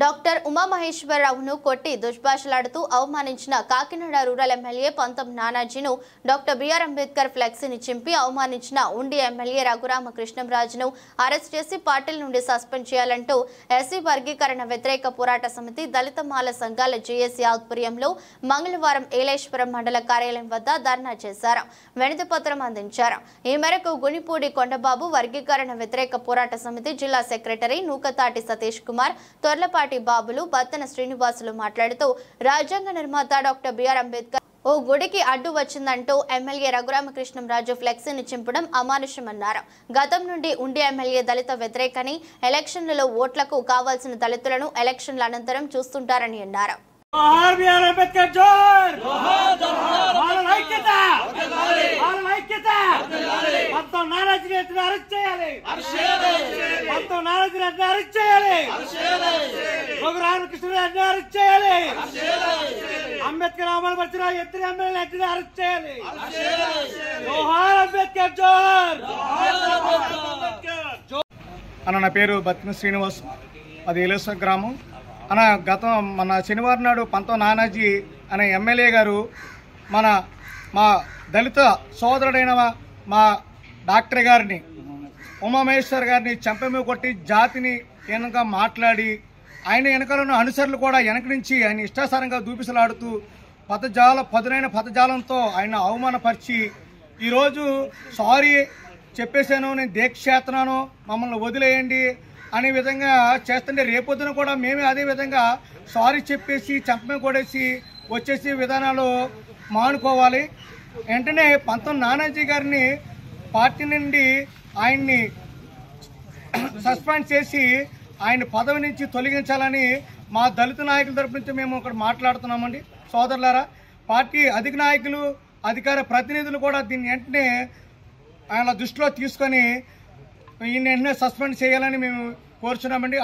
Doctor ఉమామహేశ్వరరావును కొట్టి దుష్భాషలాడుతూ అవమానించిన Kakinada rural MLA పంతం నానాజీను డాక్టర్ బిఆర్ అంబేద్కర్ ఫ్లెక్సీని చింపి అవమానించిన ఉండి ఎమ్మెల్యే రఘురామకృష్ణంరాజును అరెస్ట్ చేసి పార్టీల నుండి సస్పెండ్ చేయాలంటూ ఎస్సీ వర్గీకరణ వ్యతిరేక పోరాట సమితి దళిత మాల సంఘాల జేఏసీ ఆధ్వర్యంలో మంగళవారం ఏలేశ్వరం మండల కార్యాలయం వద్ద ధర్నా చేశారు. వినతి పత్రం అందించారు. ఈ మేరకు గునిపూడి కొండబాబు వర్గీకరణ వ్యతిరేక పోరాట సమితి జిల్లా సెక్రటరీ నూకతాటి సతీష్ కుమార్ తొర్లపాటి బాబులు బత్తన శ్రీనివాసులు మాట్లాడుతూ రాజ్యాంగ నిర్మాత డాక్టర్ బిఆర్ అంబేద్కర్ ఓ గుడికి అడ్డు వచ్చిందంటూ ఎమ్మెల్యే రఘురామకృష్ణంరాజు ఫ్లెక్సీని చింపడం అమానుషమన్నారు. గతం నుండి ఉండి ఎమ్మెల్యే దళిత వ్యతిరేకని, ఎలక్షన్లలో ఓట్లకు కావాల్సిన దళితులను ఎలక్షన్ల అనంతరం చూస్తుంటారని అన్నారు. అంబేద్కర్ అమలుపరిచిన ఇద్దరు ఎమ్మెల్యేలు అరెస్ట్ చేయాలి. అన్న నా పేరు బత్తిన శ్రీనివాస్, అది ఏలేశ్వర గ్రామం. అన్న మన శనివారం నాడు పంతం నానాజీ అనే ఎమ్మెల్యే గారు మా దళిత సోదరుడైన మా డాక్టర్ గారిని ఉమామహేశ్వర్ గారిని చెంపమే కొట్టి జాతిని హీనంగా మాట్లాడి ఆయన వెనకాలను అనుసరులు కూడా వెనక నుంచి ఆయన ఇష్టాసారంగా దూపిసలాడుతూ పదునైన పదజాలంతో ఆయన అవమానపరిచి ఈరోజు సారీ చెప్పేశాను, నేను దీక్ష చేస్తున్నాను, మమ్మల్ని వదిలేయండి అనే విధంగా చేస్తుంటే రేపొద్దున కూడా మేమే అదే విధంగా సారీ చెప్పేసి చెంపమే కొడేసి వచ్చేసి విధానాలు మానుకోవాలి. వెంటనే పంతం నానాజీ గారిని పార్టీ నుండి ఆయన్ని సస్పెండ్ చేసి ఆయన పదవి నుంచి తొలగించాలని మా దళిత నాయకుల తరపు నుంచి మేము ఇక్కడ మాట్లాడుతున్నామండి. సోదరులారా, పార్టీ అధిక నాయకులు, అధికార ప్రతినిధులు కూడా దీన్ని వెంటనే ఆయన దృష్టిలో తీసుకొని ఈయన వెంటనే సస్పెండ్ చేయాలని మేము కోరుచున్నామండి.